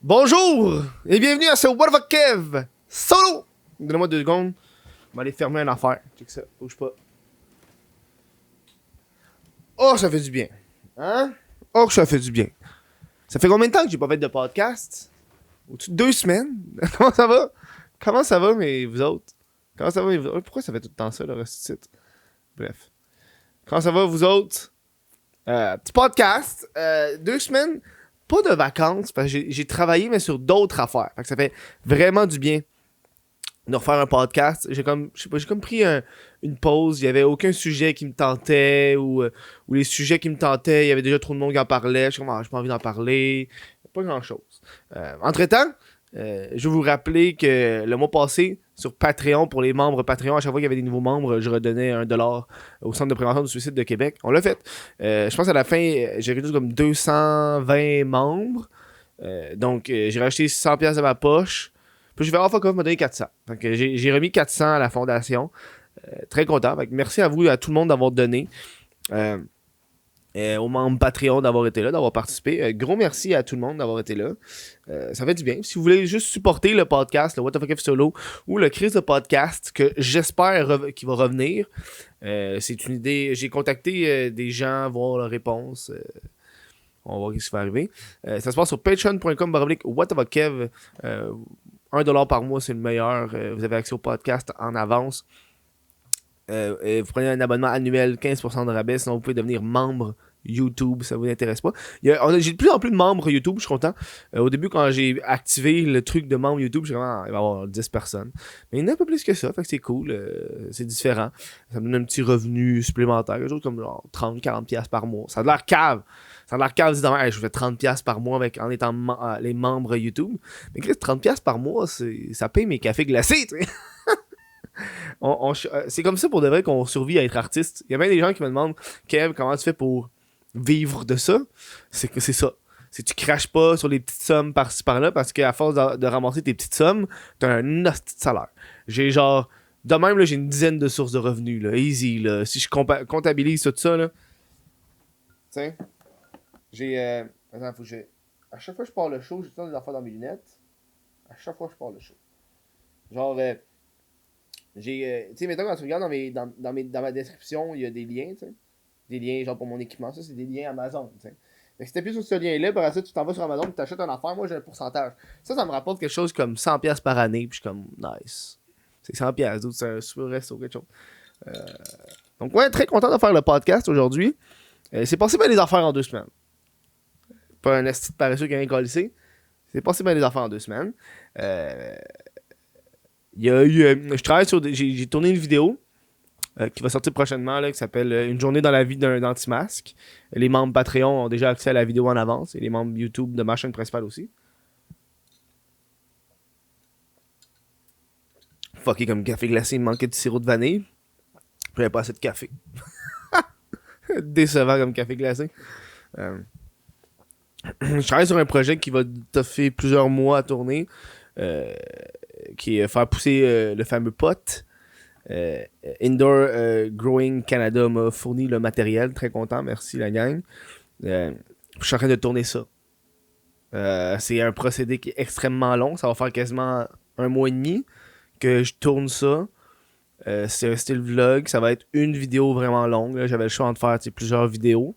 Bonjour et bienvenue à ce What the fuck Kev solo. Donnez-moi 2 secondes. On va aller fermer une affaire. Check ça, bouge pas. Oh, ça fait du bien. Hein? Oh, que ça fait du bien. Ça fait combien de temps que j'ai pas fait de podcast? Au-dessus de 2 semaines? Comment ça va? Comment ça va, mais vous autres? Comment ça va, mais vous autres? Pourquoi ça fait tout le temps ça, le reste du site? Bref. Comment ça va, vous autres? Petit podcast. 2 semaines. Pas de vacances, parce que j'ai travaillé, mais sur d'autres affaires. Fait que ça fait vraiment du bien de refaire un podcast. J'ai comme pris une pause. Il y avait aucun sujet qui me tentait, ou les sujets qui me tentaient, il y avait déjà trop de monde qui en parlait. Je suis comme, j'ai pas envie d'en parler. Pas grand-chose. Entre-temps, je vais vous rappeler que le mois passé, sur Patreon, pour les membres Patreon, à chaque fois qu'il y avait des nouveaux membres, je redonnais $1 au Centre de prévention du suicide de Québec. On l'a fait. Je pense à la fin, j'ai réduit comme 220 membres. Donc, j'ai racheté 100$ de ma poche. Puis je vais fuck off, m'a donné 400. Donc, j'ai remis 400 à la fondation. Très content. Donc, merci à vous, à tout le monde d'avoir donné. Aux membres Patreon d'avoir été là, d'avoir participé. Gros merci à tout le monde d'avoir été là. Ça fait du bien. Si vous voulez juste supporter le podcast, le What the fuck If Solo, ou le Chris de podcast, que j'espère qu'il va revenir, c'est une idée. J'ai contacté des gens, voir leurs réponses. On va voir ce qui va arriver. Ça se passe sur patreon.com/whatthefuckkev. $1 par mois, c'est le meilleur. Vous avez accès au podcast en avance. Vous prenez un abonnement annuel, 15% de rabais. Sinon, vous pouvez devenir membre YouTube, ça vous intéresse pas. J'ai de plus en plus de membres YouTube, je suis content. Au début, quand j'ai activé le truc de membre YouTube, j'ai vraiment, il va y avoir 10 personnes. Mais il y en a un peu plus que ça, fait que c'est cool. C'est différent. Ça me donne un petit revenu supplémentaire. Quelque chose comme genre 30-40$ par mois. Ça a l'air cave. Ça a l'air cave, disant, hey, je fais 30$ par mois en étant les membres YouTube. Mais Chris, 30$ par mois, ça paye mes cafés glacés, tu sais. C'est comme ça pour de vrai qu'on survit à être artiste. Il y a bien des gens qui me demandent, Kev, comment tu fais pour vivre de ça? C'est que c'est ça. C'est que tu craches pas sur les petites sommes par-ci par-là parce qu'à force de ramasser tes petites sommes, t'as un hostie de salaire. J'ai genre, de même, là, j'ai une dizaine de sources de revenus, là, easy, là. Si je comptabilise tout ça, là. Tiens, j'ai. Attends, faut que j'ai. À chaque fois que je pars le show, j'ai tout des affaires dans mes lunettes. À chaque fois que je pars le show. Genre, tu sais, mettons, quand tu regardes dans ma description, il y a des liens, tu sais. Des liens, genre pour mon équipement. Ça, c'est des liens Amazon, tu sais. Fait que si t'appuies sur ce lien-là, par ça, tu t'en vas sur Amazon, tu t'achètes une affaire, moi, j'ai un pourcentage. Ça me rapporte quelque chose comme 100$ par année, puis je suis comme, nice. C'est 100$, d'autres, c'est un super resto, quelque chose. Donc, ouais, très content de faire le podcast aujourd'hui. C'est passé bien des affaires en 2 semaines. Pas un esti de paresseux qui a rien collé. C'est passé bien des affaires en 2 semaines. Il y a eu. Je travaille sur. J'ai tourné une vidéo qui va sortir prochainement là, qui s'appelle Une journée dans la vie d'un anti-masque. Les membres Patreon ont déjà accès à la vidéo en avance et les membres YouTube de ma chaîne principale aussi. Fucké comme café glacé, il me manquait de sirop de vanille. J'avais pas assez de café. Décevant comme café glacé. Je travaille sur un projet qui va toffer plusieurs mois à tourner. Qui est faire pousser le fameux pot. Indoor Growing Canada m'a fourni le matériel. Très content, merci la gang. Je suis en train de tourner ça. C'est un procédé qui est extrêmement long. Ça va faire quasiment 1 mois et demi que je tourne ça. C'est un style vlog. Ça va être une vidéo vraiment longue. Là. J'avais le choix de faire plusieurs vidéos.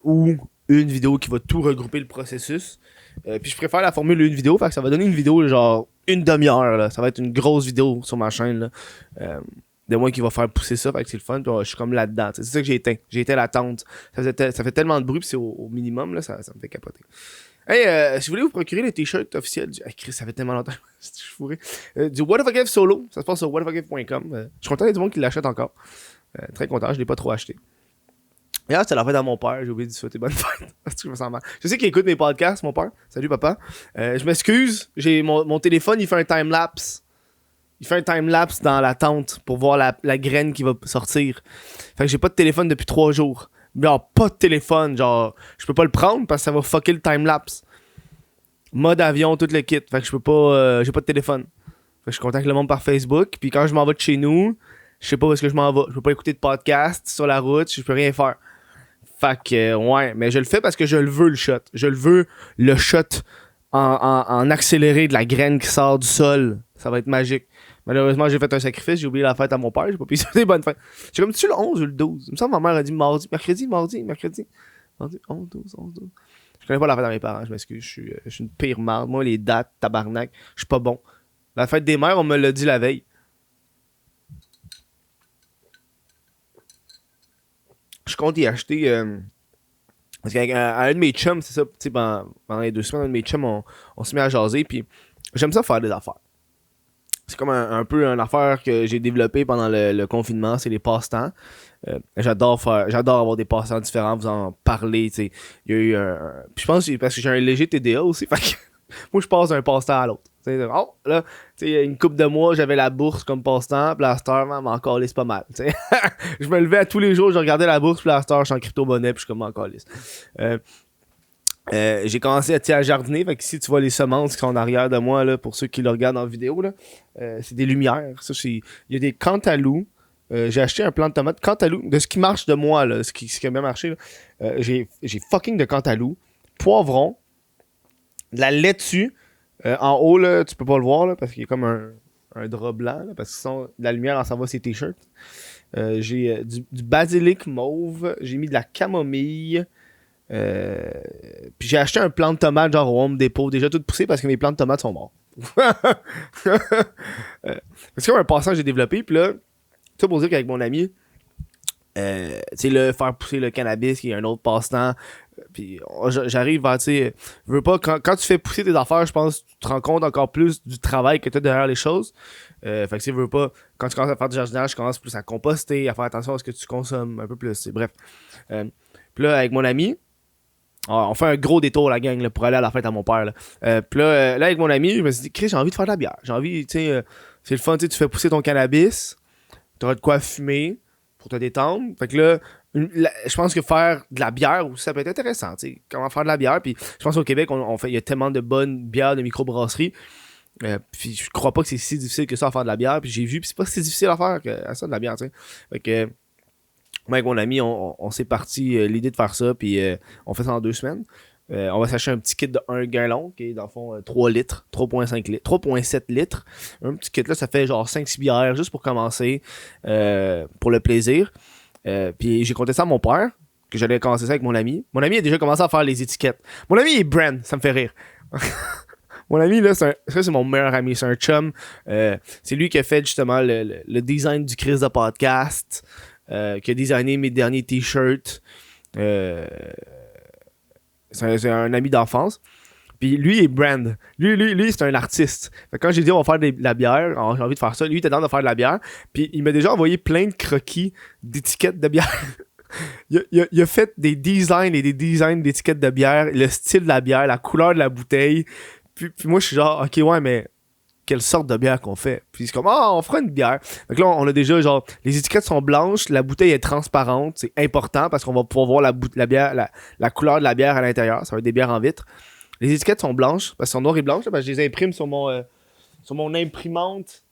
Ou une vidéo qui va tout regrouper le processus. Puis je préfère la formule une vidéo, fait que ça va donner une vidéo genre une demi-heure. Là. Ça va être une grosse vidéo sur ma chaîne. Là. De moi qui va faire pousser ça, fait que c'est le fun. Puis je suis comme là-dedans. C'est ça que j'ai éteint. J'ai éteint la tente. Ça fait tellement de bruit, puis c'est au minimum, là, ça me fait capoter. Hey, si vous voulez vous procurer le t-shirt officiel du. Hey, Chris, ça fait tellement longtemps. Je suis fourré. Du What the fuck If Solo. Ça se passe sur whatthefuckif.com. Je suis content qu'il y ait du monde qui l'achète encore. Très content, je l'ai pas trop acheté. Hier, c'était la fête à mon père. J'ai oublié de lui souhaiter bonne fête. Parce que je me sens mal. Je sais qu'il écoute mes podcasts, mon père. Salut, papa. Je m'excuse. J'ai mon téléphone, il fait un time-lapse. Il fait un time-lapse dans la tente pour voir la graine qui va sortir. Fait que j'ai pas de téléphone depuis 3 jours. Genre, pas de téléphone. Genre, je peux pas le prendre parce que ça va fucker le time-lapse. Mode avion, tout le kit. Fait que je peux pas. J'ai pas de téléphone. Fait que je contacte le monde par Facebook. Puis quand je m'en vais de chez nous, je sais pas où est-ce que je m'en vais. Je peux pas écouter de podcast sur la route. Je peux rien faire. Fait que, ouais, mais je le fais parce que je le veux, le shot. Je le veux, le shot en accéléré de la graine qui sort du sol. Ça va être magique. Malheureusement, j'ai fait un sacrifice, j'ai oublié la fête à mon père, j'ai pas pu souhaiter bonne fête. J'ai comme tu le 11 ou le 12. Il me semble que ma mère a dit mercredi. Mardi, 11, 12, 11, 12. Je connais pas la fête à mes parents, je m'excuse, je suis une pire marde. Moi, les dates, tabarnak, je suis pas bon. La fête des mères, on me l'a dit la veille. Je compte y acheter. Parce qu'à un de mes chums, c'est ça, tu sais, pendant les 2 semaines, un de mes chums, on se met à jaser, puis j'aime ça faire des affaires. C'est comme un peu une affaire que j'ai développée pendant le confinement, c'est les passe-temps. J'adore avoir des passe-temps différents, vous en parler, tu sais. Il y a eu puis je pense que parce que j'ai un léger TDA aussi, fait que moi je passe d'un passe-temps à l'autre. Oh, là, tu sais, une couple de mois, j'avais la bourse comme passe-temps, puis la star, m'en calisse pas mal, tu sais. Je me levais à tous les jours, je regardais la bourse, puis la star, je suis en crypto-monnaie, puis je suis comme m'en calisse. J'ai commencé à jardiner, fait que ici tu vois les semences qui sont en arrière de moi là, pour ceux qui le regardent en vidéo là, c'est des lumières. Ça, il y a des cantaloupes. J'ai acheté un plant de tomates cantaloupe de ce qui marche de moi là, ce qui a bien marché là. J'ai fucking de cantaloupe, poivron, de la laitue. En haut là, tu peux pas le voir là, parce qu'il y a comme un drap blanc là, parce que sinon la lumière en s'en va ses t-shirts. J'ai du basilic mauve, j'ai mis de la camomille. Puis j'ai acheté un plant de tomate genre au Home Depot déjà tout poussé parce que mes plants de tomates sont morts. C'est comme un passant que j'ai développé, puis là, ça pour dire qu'avec mon ami, tu sais, le faire pousser le cannabis qui est un autre passe-temps, puis j'arrive à, tu sais, veux pas, quand tu fais pousser tes affaires, je pense que tu te rends compte encore plus du travail que tu as derrière les choses. Fait que tu veux pas, quand tu commences à faire du jardinage, tu commences plus à composter, à faire attention à ce que tu consommes un peu plus, bref. Puis là, avec mon ami, on fait un gros détour, la gang, là, pour aller à la fête à mon père. Puis là, avec mon ami, je me suis dit, Chris, j'ai envie de faire de la bière. J'ai envie, tu sais, c'est le fun, tu sais, tu fais pousser ton cannabis, t'auras de quoi fumer pour te détendre. Fait que là, je pense que faire de la bière, ça peut être intéressant, tu sais, comment faire de la bière. Puis je pense qu'au Québec, il y a tellement de bonnes bières de microbrasserie. Puis je crois pas que c'est si difficile que ça à faire de la bière. Puis j'ai vu, puis c'est pas si difficile à faire que ça de la bière, tu sais. Fait que moi, avec mon ami, on s'est parti l'idée de faire ça, puis on fait ça en 2 semaines. On va s'acheter un petit kit de 1 gallon, qui est dans le fond 3 litres, 3.5 litres, 3.7 litres. Un petit kit là, ça fait genre 5-6 bières, juste pour commencer, pour le plaisir. Puis j'ai compté ça à mon père, que j'allais commencer ça avec mon ami. Mon ami a déjà commencé à faire les étiquettes. Mon ami est brand, ça me fait rire. Mon ami, là, c'est mon meilleur ami, c'est un chum. C'est lui qui a fait justement le design du Chris de podcast. Qui a designé mes derniers t-shirts. C'est un ami d'enfance. Puis lui est brand. Lui c'est un artiste. Fait que quand j'ai dit on va faire de la bière, j'ai envie de faire ça, lui il était dans de faire de la bière. Puis il m'a déjà envoyé plein de croquis d'étiquettes de bière. il a fait des designs et des designs d'étiquettes de bière, le style de la bière, la couleur de la bouteille. Puis moi je suis genre, ok ouais mais quelle sorte de bière qu'on fait. Puis c'est comme, on fera une bière. Donc là, on a déjà, genre, les étiquettes sont blanches, la bouteille est transparente, c'est important parce qu'on va pouvoir voir la bière, la couleur de la bière à l'intérieur. Ça va être des bières en vitre. Les étiquettes sont blanches, parce qu'elles sont noires et blanches, là, parce que je les imprime sur mon imprimante.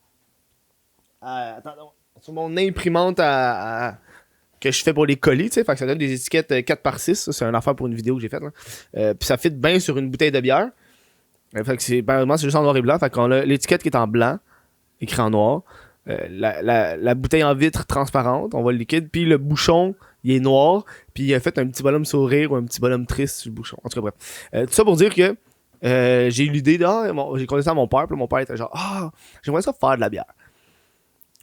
Sur mon imprimante que je fais pour les colis, tu sais. Fait que ça donne des étiquettes 4x6. Ça, c'est une affaire pour une vidéo que j'ai faite. Puis ça fit bien sur une bouteille de bière. Fait que c'est juste en noir et blanc. Fait qu'on a l'étiquette qui est en blanc, écrit en noir. La bouteille en vitre transparente, on voit le liquide. Puis le bouchon, il est noir. Puis il a fait un petit bonhomme sourire ou un petit bonhomme triste sur le bouchon. En tout cas, bref. Tout ça pour dire que j'ai eu l'idée j'ai conté ça à mon père. Puis mon père était genre, j'aimerais ça faire de la bière.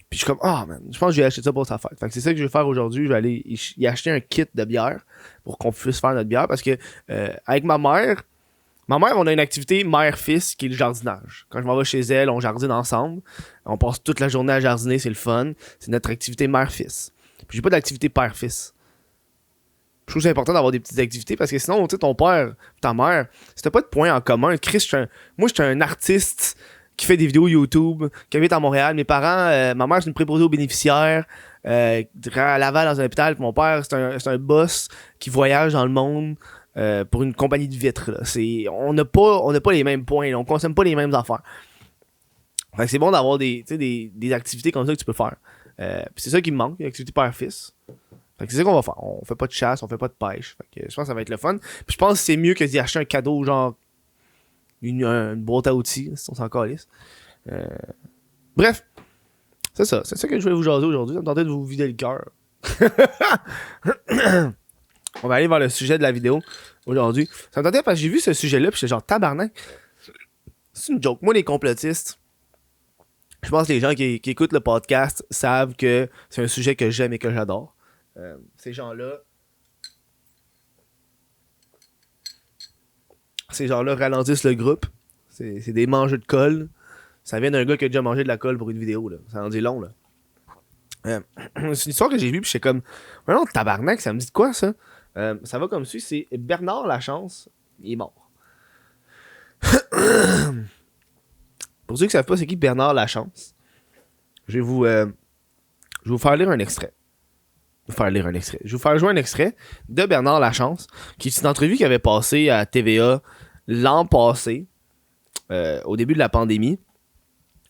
Puis je suis comme, man, je pense que je vais acheter ça pour sa fête. Fait que c'est ça que je vais faire aujourd'hui. Je vais aller y acheter un kit de bière pour qu'on puisse faire notre bière. Parce que avec ma mère, on a une activité mère-fils qui est le jardinage. Quand je m'en vais chez elle, on jardine ensemble. On passe toute la journée à jardiner, c'est le fun. C'est notre activité mère-fils. Puis j'ai pas d'activité père-fils. Je trouve que c'est important d'avoir des petites activités parce que sinon, tu sais, ton père, ta mère, si t'as pas de points en commun, Chris, moi, je suis un artiste qui fait des vidéos YouTube, qui habite à Montréal. Mes parents, ma mère, c'est une préposée aux bénéficiaires, à Laval dans un hôpital. Puis mon père, c'est un boss qui voyage dans le monde. Pour une compagnie de vitres. Là. On n'a pas les mêmes points. Là. On consomme pas les mêmes affaires. Fait que c'est bon d'avoir des activités comme ça que tu peux faire. Puis c'est ça qui me manque, une activité père-fils. Fait que c'est ça qu'on va faire. On fait pas de chasse, on fait pas de pêche. Fait que je pense que ça va être le fun. Puis je pense que c'est mieux que d'y acheter un cadeau, genre une boîte à outils, si on s'en calisse. Bref, c'est ça. C'est ça que je voulais vous jaser aujourd'hui. Ça me tentait de vous vider le cœur. On va aller vers le sujet de la vidéo aujourd'hui. Ça me tentait parce que j'ai vu ce sujet-là, puis j'étais genre tabarnak. C'est une joke. Moi, les complotistes, je pense que les gens qui écoutent le podcast savent que c'est un sujet que j'aime et que j'adore. Ces gens-là ralentissent le groupe. C'est des mangeux de colle. Ça vient d'un gars qui a déjà mangé de la colle pour une vidéo, là. Ça en dit long, là. C'est une histoire que j'ai vue, puis j'étais comme... non, tabarnak, ça me dit de quoi, ça? Ça va comme suit, c'est Bernard Lachance, il est mort. Pour ceux qui ne savent pas c'est qui Bernard Lachance, je vais vous faire lire un extrait. Je vais vous faire jouer un extrait de Bernard Lachance, qui est une entrevue qui avait passé à TVA l'an passé, au début de la pandémie.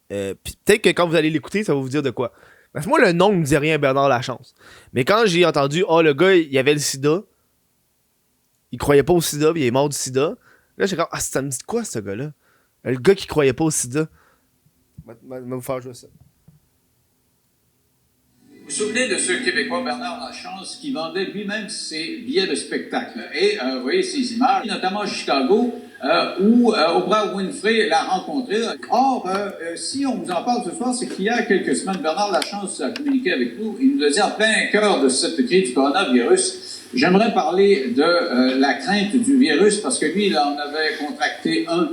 Puis peut-être que quand vous allez l'écouter, ça va vous dire de quoi. Parce que moi, le nom ne me dit rien, Bernard Lachance. Mais quand j'ai entendu, le gars, il avait le sida, il croyait pas au sida, puis il est mort du sida, là, j'ai comme, ça me dit de quoi, ce gars-là? Le gars qui croyait pas au sida. Je vais vous faire jouer ça. Vous vous souvenez de ce Québécois Bernard Lachance qui vendait lui-même ses billets de spectacle. Et vous voyez ces images, notamment à Chicago, où Oprah Winfrey l'a rencontré. Or, si on vous en parle ce soir, c'est qu'il y a quelques semaines, Bernard Lachance a communiqué avec nous. Il nous a dit en plein cœur de cette crise du coronavirus, j'aimerais parler de la crainte du virus parce que lui, il en avait contracté un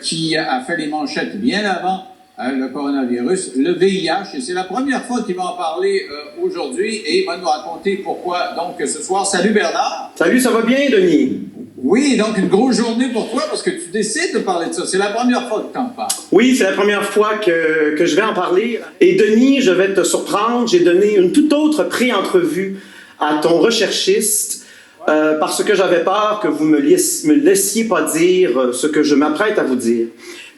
qui a fait les manchettes bien avant le coronavirus, le VIH, et c'est la première fois qu'il va en parler aujourd'hui, et il va nous raconter pourquoi, donc, ce soir. Salut Bernard! Salut, ça va bien, Denis? Oui, donc une grosse journée pour toi, parce que tu décides de parler de ça. C'est la première fois que tu en parles. Oui, c'est la première fois que je vais en parler. Et Denis, je vais te surprendre, j'ai donné une toute autre pré-entrevue à ton recherchiste, parce que j'avais peur que vous me laissiez pas dire ce que je m'apprête à vous dire.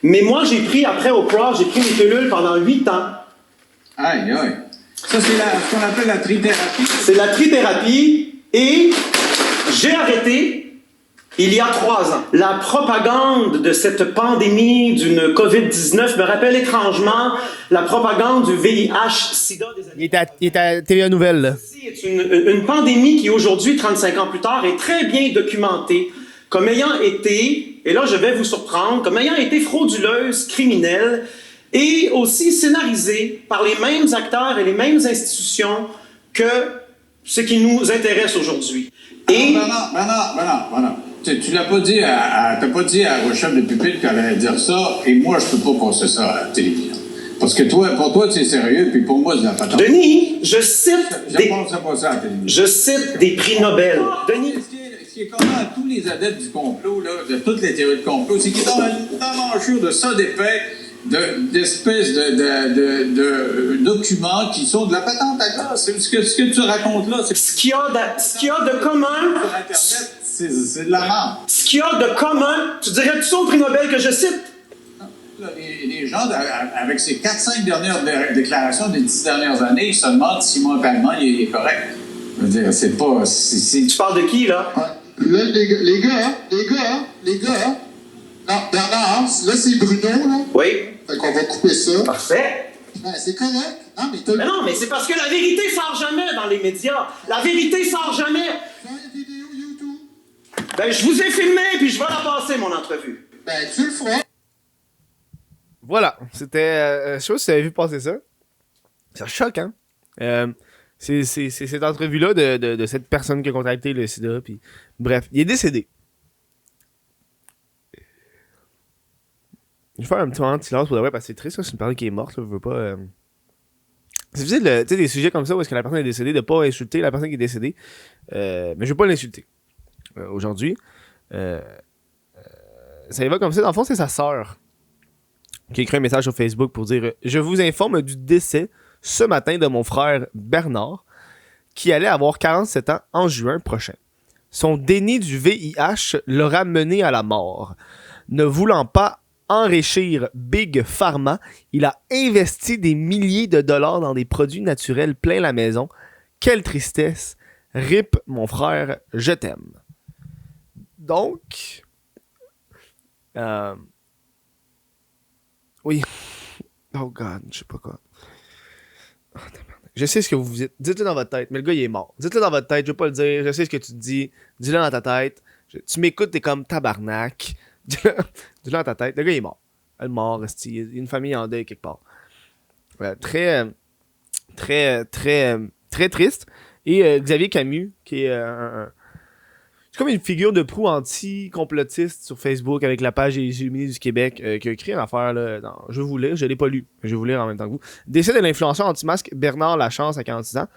Mais moi, après Oprah, j'ai pris mes pilules pendant 8 ans. Aïe, aïe. Ça, c'est ce qu'on appelle la trithérapie. C'est la trithérapie et j'ai arrêté il y a 3 ans. La propagande de cette pandémie d'une COVID-19 me rappelle étrangement la propagande du VIH-Sida des années. Il est à TVA Nouvelle, là. C'est une pandémie qui, aujourd'hui, 35 ans plus tard, est très bien documentée comme ayant été, et là je vais vous surprendre, comme ayant été frauduleuse, criminelle, et aussi scénarisée par les mêmes acteurs et les mêmes institutions que ce qui nous intéresse aujourd'hui. Et... Bernard. Tu l'as pas dit t'as pas dit à Rochelle de Pupille qu'elle allait dire ça, et moi je peux pas passer ça à la télévision. Parce que pour toi, c'est sérieux, puis pour moi, c'est la patente. Denis, je cite des prix Nobel. Denis... Ce qui est commun à tous les adeptes du complot, là, de toutes les théories de complot, c'est qu'ils ont un enjeu de ça d'épais, d'espèces de documents qui sont de la patente à glace. Ce que tu racontes là, c'est... Ce qu'il y a de commun... Sur Internet, c'est de la merde. Ce qu'il y a de commun... Tu dirais-tu ça au prix Nobel que je cite? Là, les gens, avec ces 4-5 dernières déclarations des 10 dernières années, ils se demandent si mentalement il est correct. Je veux dire, c'est pas... Tu parles de qui, là? Là, les gars, non, Bernard, là, c'est Bruno, là. Oui. Fait qu'on va couper ça. Parfait. Ben, c'est correct. Mais non, mais c'est parce que la vérité sort jamais dans les médias. La vérité sort jamais. Fais une vidéo YouTube. Ben, je vous ai filmé, puis je vais la passer, mon entrevue. Ben, tu le feras. Voilà, c'était... je sais pas si vous avez vu passer ça. Ça choque, hein? C'est cette entrevue-là de cette personne qui a contracté le sida, puis... Bref, il est décédé. Je vais faire un petit moment de silence pour de vrai, parce que c'est triste, ça, c'est une personne qui est morte, là, je veux pas... C'est difficile, tu sais, des sujets comme ça où est-ce que la personne est décédée, de pas insulter la personne qui est décédée. Mais je vais pas l'insulter. Aujourd'hui. Ça y va comme ça, dans le fond, c'est sa sœur qui a écrit un message sur Facebook pour dire « Je vous informe du décès ce matin de mon frère Bernard, qui allait avoir 47 ans en juin prochain. Son déni du VIH l'aura mené à la mort. Ne voulant pas enrichir Big Pharma, il a investi des milliers de dollars dans des produits naturels plein la maison. Quelle tristesse RIP, mon frère, je t'aime. Donc, oui. Oh God, je sais pas quoi. Oh, je sais ce que vous vous dites. Dites-le dans votre tête, mais le gars, il est mort. Dites-le dans votre tête, je veux pas le dire. Je sais ce que tu te dis. Dis-le dans ta tête. Tu m'écoutes, t'es comme tabarnak. Dis-le dans ta tête. Le gars, il est mort. Il est mort, il y a une famille en deuil quelque part. Ouais, très triste. Et Xavier Camus, qui est c'est comme une figure de proue anti-complotiste sur Facebook avec la page des Illuminés du Québec qui a écrit une affaire là. Non, je vais vous lire, je l'ai pas lu, mais je vais vous lire en même temps que vous. Décès de l'influenceur anti-masque Bernard Lachance à 46 ans.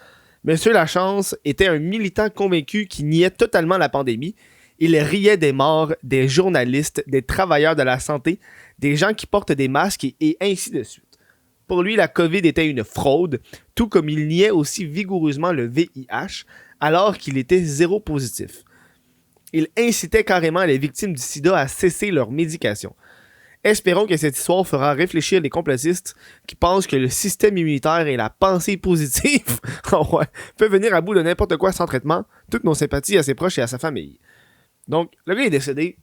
Monsieur Lachance était un militant convaincu qui niait totalement la pandémie. Il riait des morts, des journalistes, des travailleurs de la santé, des gens qui portent des masques et ainsi de suite. Pour lui, la COVID était une fraude, tout comme il niait aussi vigoureusement le VIH, alors qu'il était zéro positif. Il incitait carrément les victimes du sida à cesser leur médication. Espérons que cette histoire fera réfléchir les complotistes qui pensent que le système immunitaire et la pensée positive peuvent venir à bout de n'importe quoi sans traitement. Toutes nos sympathies à ses proches et à sa famille. Donc, le gars est décédé.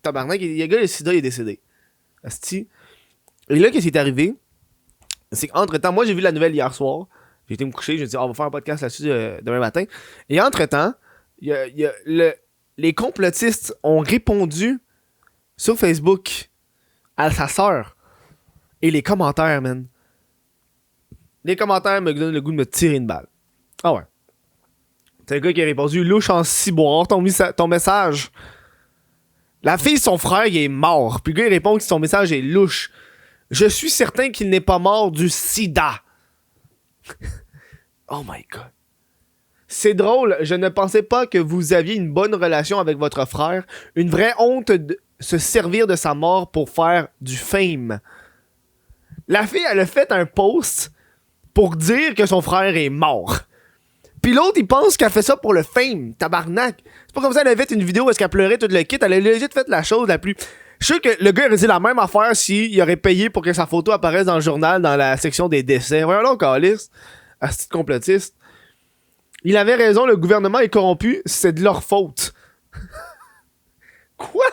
Tabarnak, le gars, le sida, il est décédé. Asti. Et là, qu'est-ce qui est arrivé? C'est qu'entre-temps, moi, j'ai vu la nouvelle hier soir. J'ai été me coucher, j'ai dit, on va faire un podcast là-dessus demain matin. Et entre-temps, les complotistes ont répondu sur Facebook à sa sœur. Et les commentaires, man. Les commentaires me donnent le goût de me tirer une balle. Ah ouais. C'est le gars qui a répondu, louche en ciboire, ton message. La fille, son frère, il est mort. Puis le gars, il répond que son message est louche. Je suis certain qu'il n'est pas mort du sida. Oh my God. C'est drôle, je ne pensais pas que vous aviez une bonne relation avec votre frère. Une vraie honte de se servir de sa mort pour faire du fame. La fille, elle a fait un post pour dire que son frère est mort. Puis l'autre, il pense qu'elle fait ça pour le fame. Tabarnak. C'est pas comme ça, elle avait fait une vidéo où elle pleurait tout le kit. Elle a legit fait la chose la plus... Je suis sûr que le gars aurait dit la même affaire s'il aurait payé pour que sa photo apparaisse dans le journal dans la section des décès. Voyons là, calice. Asti de complotiste. Il avait raison, le gouvernement est corrompu, c'est de leur faute. Quoi?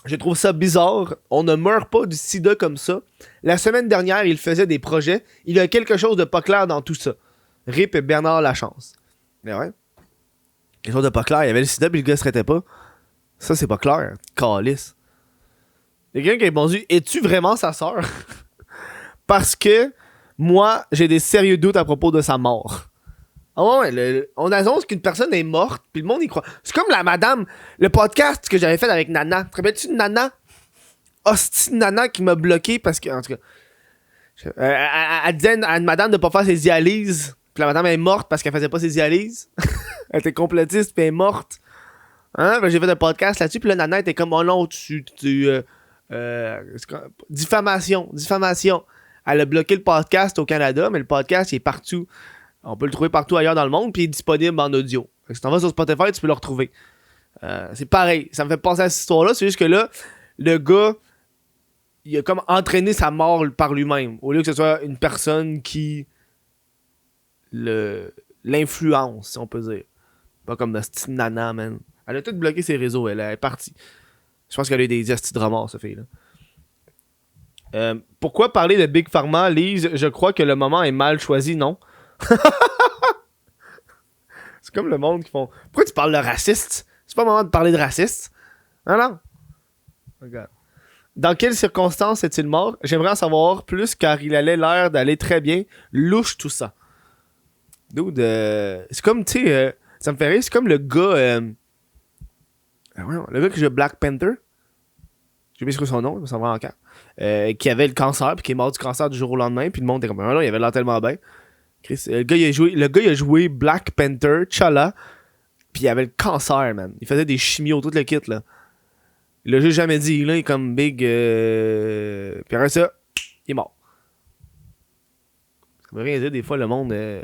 Je trouve ça bizarre. On ne meurt pas du sida comme ça. La semaine dernière, il faisait des projets. Il y a quelque chose de pas clair dans tout ça. RIP Bernard Lachance. Mais ouais. Quelque chose de pas clair. Il y avait le sida puis le gars se traitait pas. Ça, c'est pas clair. Calice. Il y a quelqu'un qui a répondu, es-tu vraiment sa sœur? Parce que moi, j'ai des sérieux doutes à propos de sa mort. Ah ouais, on annonce qu'une personne est morte, puis le monde y croit. C'est comme la madame, le podcast que j'avais fait avec Nana. Te rappelles-tu de Nana? Hostie de Nana qui m'a bloqué parce que, en tout cas, elle disait à une madame de pas faire ses dialyses, puis la madame est morte parce qu'elle faisait pas ses dialyses. Elle était complotiste, puis elle est morte. Hein? Ben, j'ai fait un podcast là-dessus, puis là, Nana était comme, oh non, diffamation. Elle a bloqué le podcast au Canada, mais le podcast, il est partout. On peut le trouver partout ailleurs dans le monde, puis il est disponible en audio. Fait que si t'en vas sur Spotify, tu peux le retrouver. C'est pareil. Ça me fait penser à cette histoire-là. C'est juste que là, le gars, il a comme entraîné sa mort par lui-même. Au lieu que ce soit une personne qui l'influence, si on peut dire. Pas comme la petite Nana, man. Elle a tout bloqué ses réseaux. Elle est partie. Je pense qu'elle a eu des estis de remords, cette fille-là. Pourquoi parler de Big Pharma, Lise? Je crois que le moment est mal choisi, non? C'est comme le monde qui font... Pourquoi tu parles de raciste? C'est pas le moment de parler de raciste. Non. Regarde. Dans quelles circonstances est-il mort? J'aimerais en savoir plus car il allait l'air d'aller très bien. Louche tout ça. Dude, c'est comme, tu sais... ça me fait rire, c'est comme le gars... le gars qui joue Black Panther. J'ai oublié son nom, ça me rend encore. Qui avait le cancer, puis qui est mort du cancer du jour au lendemain, puis le monde était comme, non, il avait l'air tellement bien. Chris, le gars, il a joué Black Panther, T'Challa, puis il avait le cancer, man. Il faisait des chimios, tout le kit, là. Il l'a juste jamais dit, là, il est comme big, puis après ça, il est mort. Ça veut rien dire, des fois, le monde va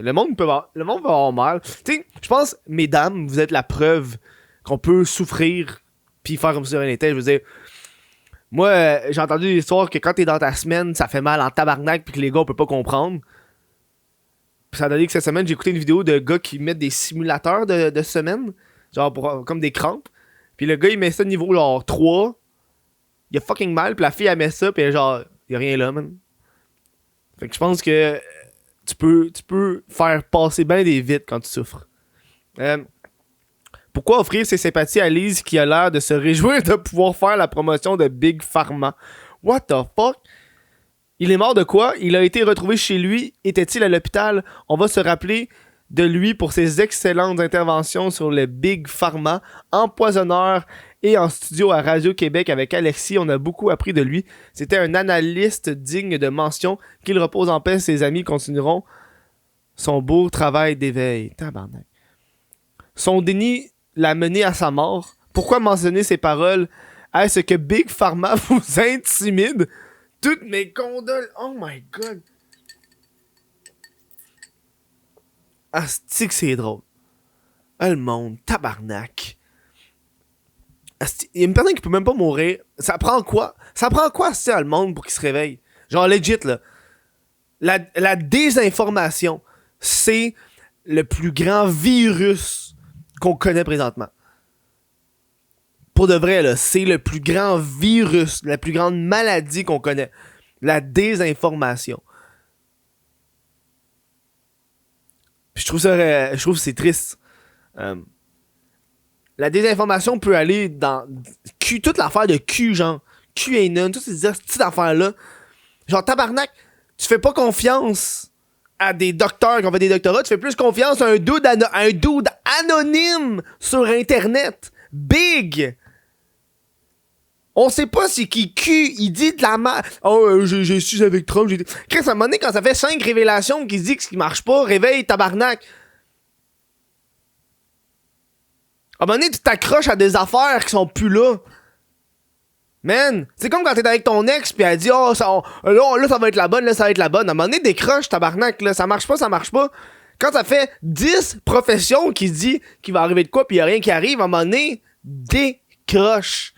avoir mal. Tu sais, je pense, mesdames, vous êtes la preuve qu'on peut souffrir, puis faire comme si de rien n'était. Je veux dire, Moi, j'ai entendu l'histoire que quand t'es dans ta semaine, ça fait mal en tabarnak pis que les gars, on peut pas comprendre. Pis ça a donné que cette semaine, j'ai écouté une vidéo de gars qui mettent des simulateurs de semaine. Genre comme des crampes. Pis le gars, il met ça niveau genre 3. Il a fucking mal, pis la fille, elle met ça, pis genre, y'a rien là, man. Fait que je pense que tu peux faire passer bien des vites quand tu souffres. Pourquoi offrir ses sympathies à Lise qui a l'air de se réjouir de pouvoir faire la promotion de Big Pharma? What the fuck? Il est mort de quoi? Il a été retrouvé chez lui. Était-il à l'hôpital? On va se rappeler de lui pour ses excellentes interventions sur le Big Pharma, empoisonneur et en studio à Radio-Québec avec Alexis. On a beaucoup appris de lui. C'était un analyste digne de mention. Qu'il repose en paix. Ses amis continueront son beau travail d'éveil. Tabarnak. Son déni l'a mené à sa mort. Pourquoi mentionner ces paroles? Est-ce que Big Pharma vous intimide? Toutes mes condoles. Oh my god. Asti que c'est drôle. Ah, le monde, tabarnak. Asti, il y a une personne qui peut même pas mourir. Ça prend quoi? Ça prend quoi, c'est le monde pour qu'il se réveille? Genre legit, là. La désinformation, c'est le plus grand virus qu'on connaît présentement. Pour de vrai, là, c'est le plus grand virus, la plus grande maladie qu'on connaît. La désinformation. Puis je trouve que c'est triste. La désinformation peut aller dans toute l'affaire de Q, genre QAnon, toutes ces petites affaires-là. Genre, tabarnak, tu fais pas confiance à des docteurs qui ont fait des doctorats, tu fais plus confiance à un dude anonyme sur Internet. Big! On sait pas c'est qui Q, il dit de la merde. Oh, j'ai su avec Trump, j'ai dit. Chris, à un moment donné, quand ça fait 5 révélations qui se dit que ce qui marche pas, réveille, tabarnak. À un moment donné, tu t'accroches à des affaires qui sont plus là. Man, c'est comme quand t'es avec ton ex pis elle dit oh là ça va être la bonne, là ça va être la bonne. À un moment donné, décroche, tabarnak, là, ça marche pas. Quand ça fait 10 professions qui dit qu'il va arriver de quoi pis y'a rien qui arrive, à un moment donné, décroche.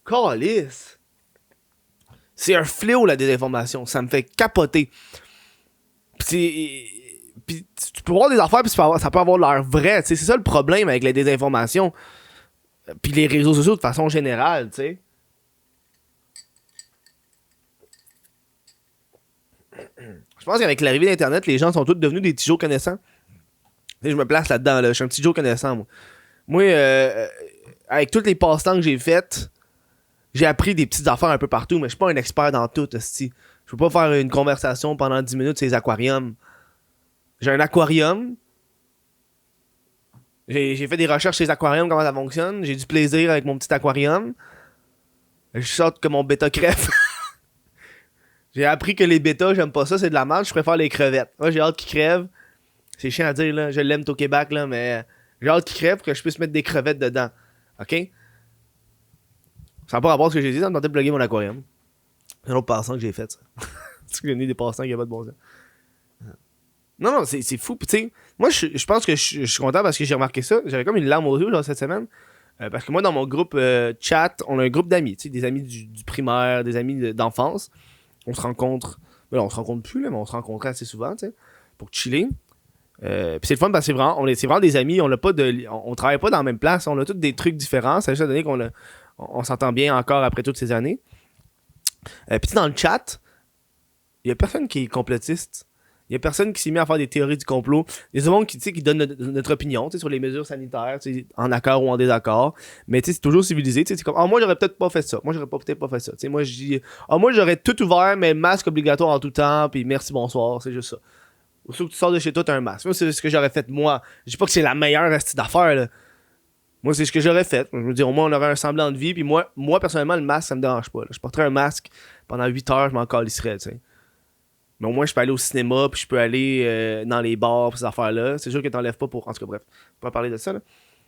Calisse. C'est un fléau la désinformation, ça me fait capoter. Puis tu peux voir des affaires puis ça peut avoir l'air vrai, tu sais, c'est ça le problème avec la désinformation. Puis les réseaux sociaux de façon générale, tu sais. Je pense qu'avec l'arrivée d'Internet, les gens sont tous devenus des petits Joe connaissants. Tu sais, je me place là-dedans, là. Je suis un petit Joe connaissant, moi. Moi, avec tous les passe-temps que j'ai faits, j'ai appris des petites affaires un peu partout, mais je suis pas un expert dans tout, hostie. Je peux pas faire une conversation pendant 10 minutes sur les aquariums. J'ai un aquarium. J'ai fait des recherches sur les aquariums, comment ça fonctionne. J'ai du plaisir avec mon petit aquarium. Je sorte que mon bêta crève. J'ai appris que les bêtas, j'aime pas ça, c'est de la merde, je préfère les crevettes. Moi, j'ai hâte qu'ils crèvent. C'est chiant à dire, là. Je l'aime au Québec, là, mais j'ai hâte qu'ils crèvent pour que je puisse mettre des crevettes dedans. OK? Ça n'a pas rapport à ce que j'ai dit, ça me tentait de plugger mon aquarium. C'est un autre passant que j'ai fait, ça. C'est que j'ai mis des passants qui n'ont pas de bon sens. Non, c'est fou. Puis, tu sais, moi, je pense que je suis content parce que j'ai remarqué ça. J'avais comme une larme aux yeux, genre, cette semaine. Parce que moi, dans mon groupe chat, on a un groupe d'amis, tu sais, des amis du primaire, des amis d'enfance. On se rencontre. Ben là, on se rencontre plus, là, mais on se rencontrait assez souvent, tu sais, pour chiller. Puis c'est le fun parce que c'est vraiment des amis. On travaille pas dans la même place. On a tous des trucs différents. Ça a juste donné on s'entend bien encore après toutes ces années. Puis dans le chat, il y a personne qui est complotiste. Il y a personne qui s'est mis à faire des théories du complot. Il y a des gens qui donnent notre opinion sur les mesures sanitaires, en accord ou en désaccord. Mais c'est toujours civilisé. C'est comme, moi, j'aurais peut-être pas fait ça. Moi, j'aurais peut-être pas fait ça. Moi, je dis, moi, j'aurais tout ouvert, mais masque obligatoire en tout temps, puis merci, bonsoir. C'est juste ça. Sauf que tu sors de chez toi, t'as un masque. Moi, c'est ce que j'aurais fait, moi. Je dis pas que c'est la meilleure astuce d'affaires, là. Moi, c'est ce que j'aurais fait. Je veux dire, au moins, on aurait un semblant de vie. Puis moi, personnellement, le masque, ça me dérange pas. Là. Je porterais un masque pendant 8 heures, je m'en calisserais, tu sais. Mais au moins, je peux aller au cinéma, puis je peux aller dans les bars, pis ces affaires-là. C'est sûr que t'enlèves pas pour... En tout cas, bref, on va parler de ça, là.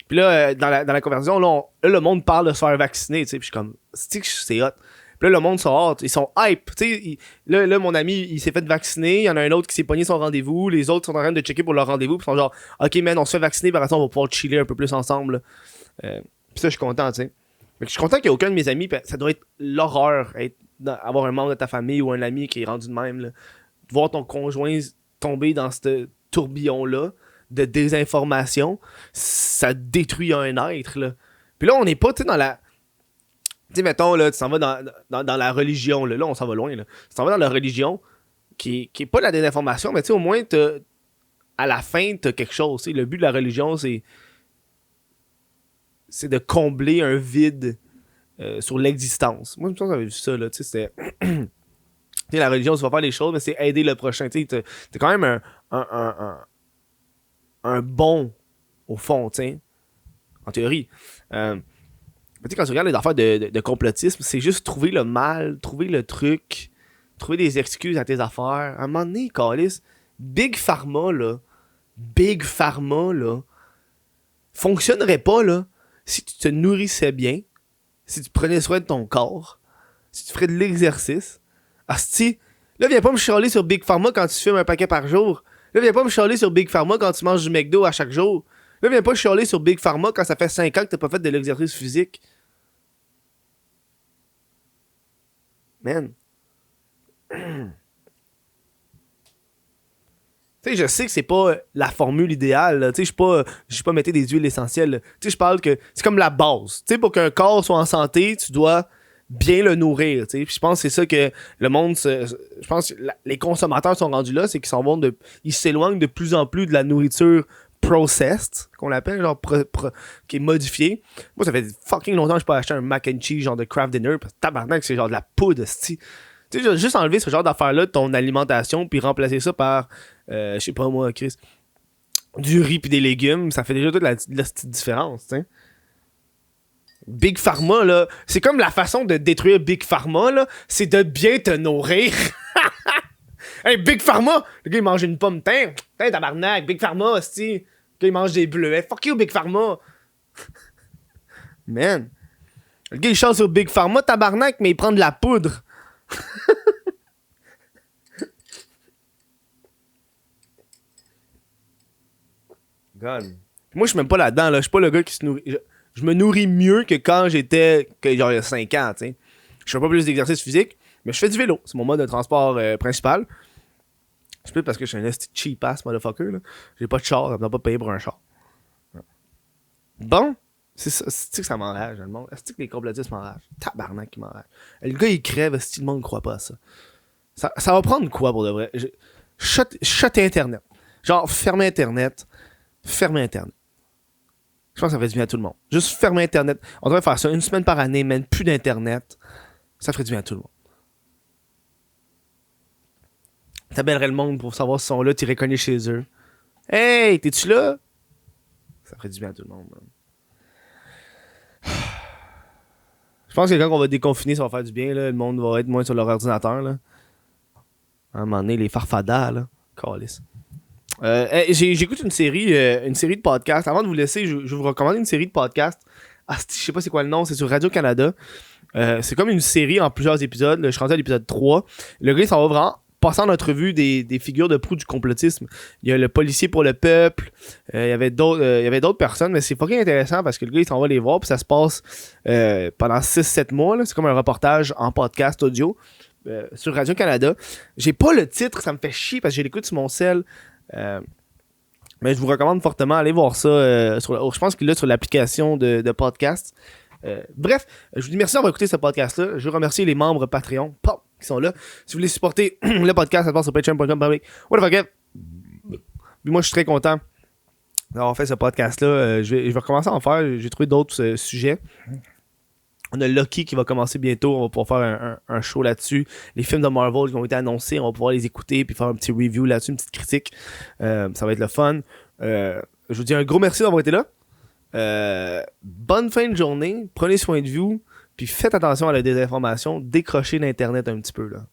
Puis là, dans la conversation, là, le monde parle de se faire vacciner, tu sais. Puis je suis comme, c'est hot. Puis Puis là, le monde sort, ils sont hype. Tu sais, là, mon ami, il s'est fait vacciner. Il y en a un autre qui s'est pogné son rendez-vous. Les autres sont en train de checker pour leur rendez-vous. Puis ils sont genre, OK, man, on se fait vacciner. Par exemple, on va pouvoir chiller un peu plus ensemble. Puis ça, je suis content, tu sais. Je suis content qu'il n'y ait aucun de mes amis. Ça doit être l'horreur, avoir un membre de ta famille ou un ami qui est rendu de même. Là. De voir ton conjoint tomber dans ce tourbillon-là de désinformation, ça détruit un être. Là. Puis là, on n'est pas, tu sais, dans la... Tu sais, mettons, là, tu s'en vas dans la religion. Là, on s'en va loin. Là. Tu s'en vas dans la religion qui est pas la désinformation, mais tu sais, au moins, à la fin, t'as quelque chose. T'sais. Le but de la religion, c'est de combler un vide sur l'existence. Moi, je me sens que j'avais vu ça. Là, tu sais, c'était... T'sais, la religion, tu vas faire les choses, mais c'est aider le prochain. Tu sais, t'es quand même un bon, au fond, tu sais, en théorie. Mais tu sais, quand tu regardes les affaires de complotisme, c'est juste trouver le mal, trouver le truc, trouver des excuses à tes affaires. À un moment donné, câlisse, Big Pharma, là, fonctionnerait pas, là, si tu te nourrissais bien, si tu prenais soin de ton corps, si tu ferais de l'exercice. Asti, là, viens pas me chialer sur Big Pharma quand tu fumes un paquet par jour. Là, viens pas me chialer sur Big Pharma quand tu manges du McDo à chaque jour. Là, viens pas chialer sur Big Pharma quand ça fait 5 ans que t'as pas fait de l'exercice physique. Man. Tu sais, je sais que c'est pas la formule idéale. Tu sais, je suis pas mettre des huiles essentielles. Tu sais, je parle que c'est comme la base. Tu sais, pour qu'un corps soit en santé, tu dois bien le nourrir. Tu sais. Puis je pense que c'est ça que le monde... je pense que les consommateurs sont rendus là, c'est qu'ils ils s'éloignent de plus en plus de la nourriture processed, qu'on l'appelle, genre qui est modifiée. Moi, ça fait fucking longtemps que je peux acheter un mac and cheese genre de Kraft Dinner, parce que tabarnak, c'est genre de la poudre, c'ti. Tu sais, juste enlever ce genre d'affaires-là de ton alimentation, puis remplacer ça par, je sais pas moi, Chris, du riz puis des légumes, ça fait déjà toute la petite différence, tu sais. Big Pharma, là, c'est comme la façon de détruire Big Pharma, là, c'est de bien te nourrir. Hey, Big Pharma! Le gars, il mange une pomme. Tain, tabarnak, Big Pharma, c'ti. Le gars, il mange des bleuets. Fuck you, Big Pharma! Man. Le gars, il chante sur Big Pharma, tabarnak, mais il prend de la poudre. God. Moi, je suis même pas là-dedans, là. Je suis pas le gars qui se nourrit. Je me nourris mieux que quand j'étais, genre, il y a 5 ans, tu sais. Je fais pas plus d'exercice physique, mais je fais du vélo. C'est mon mode de transport principal. Je peux parce que je suis un cheap ass motherfucker, là. J'ai pas de char, ça me donne pas payer pour un char. Bon, c'est ça. C'est que ça m'enrage, le monde. C'est que les complotistes m'enragent. Tabarnak qui m'enrage. Le gars, il crève, si le monde croit pas à ça. Ça va prendre quoi pour de vrai? Shut Internet. Genre, fermer Internet. Je pense que ça fait du bien à tout le monde. Juste fermer Internet. On devrait faire ça une semaine par année, même plus d'Internet. Ça ferait du bien à tout le monde. T'appellerais le monde pour savoir s'ils sont là, t'irais cogner chez eux. Hey, t'es-tu là? Ça ferait du bien à tout le monde, man. Je pense que quand on va déconfiner, ça va faire du bien, là. Le monde va être moins sur leur ordinateur, là. À un moment donné, les farfadas, là. Calice. J'écoute une série de podcasts. Avant de vous laisser, je vous recommande une série de podcasts. Je sais pas c'est quoi le nom, c'est sur Radio-Canada. C'est comme une série en plusieurs épisodes. Là, je suis rendu à l'épisode 3. Le gars, ça va vraiment passer en entrevue des figures de proue du complotisme. Il y a le policier pour le peuple. Il y avait d'autres personnes, mais c'est fucking intéressant parce que le gars, il s'en va les voir, puis ça se passe pendant 6-7 mois. Là. C'est comme un reportage en podcast audio sur Radio-Canada. J'ai pas le titre, ça me fait chier parce que je l'écoute sur mon cell. Mais je vous recommande fortement aller voir ça je pense qu'il est sur l'application de podcast. Bref, je vous dis merci d'avoir écouté ce podcast-là. Je veux remercier les membres Patreon qui sont là. Si vous voulez supporter le podcast, ça passe sur patreon.com. What the fuck? Puis moi, je suis très content d'avoir fait ce podcast-là. Je vais recommencer à en faire. J'ai trouvé d'autres sujets. On a Loki qui va commencer bientôt. On va pouvoir faire un show là-dessus. Les films de Marvel qui ont été annoncés, on va pouvoir les écouter puis faire un petit review là-dessus, une petite critique. Ça va être le fun. Je vous dis un gros merci d'avoir été là. Bonne fin de journée. Prenez soin de vous. Puis faites attention à la désinformation. Décrochez l'Internet un petit peu, là.